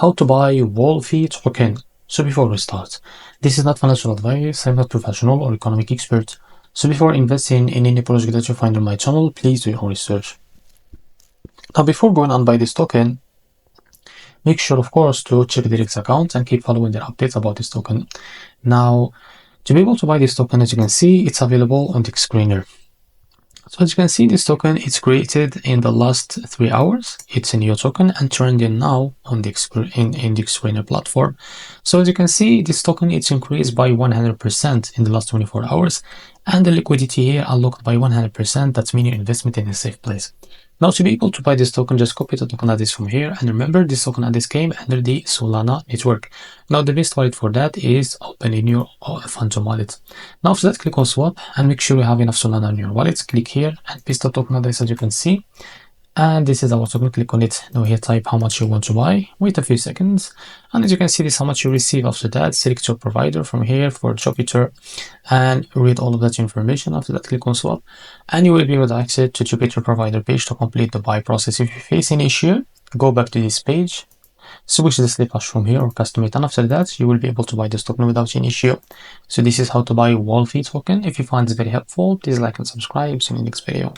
how to buy WULFY token. So before we start, this is not financial advice. I'm not professional or economic expert. So before investing in any project that you find on my channel, please do your own research. Now before going on buy this token, make sure of course to check the Rex account and keep following their updates about this token. Now to be able to buy this token, as you can see, it's available on the screener. So as you can see, this token is created in the last 3 hours. It's a new token and trending now on the screener platform. So as you can see, this token it's increased by 100% in the last 24 hours, and the liquidity here unlocked by 100%. That's meaning investment in a safe place. Now to be able to buy this token, just copy the token address from here, and remember this token address came under the Solana network. Now the best wallet for that is opening your Phantom wallet. Now after that, click on swap and make sure you have enough Solana in your wallet. Click here and paste the token address as you can see. And this is our token. Click on it. Now here type how much you want to buy. Wait a few seconds. And as you can see, this is how much you receive. After that, select your provider from here for Jupiter and read all of that information. After that, click on swap and you will be able to access to Jupiter provider page to complete the buy process. If you face any issue, go back to this page, switch the slip hash from here or custom it, and after that you will be able to buy this token without any issue. So this is how to buy WULFY token. If you find this very helpful, please like and subscribe. See you in the next video.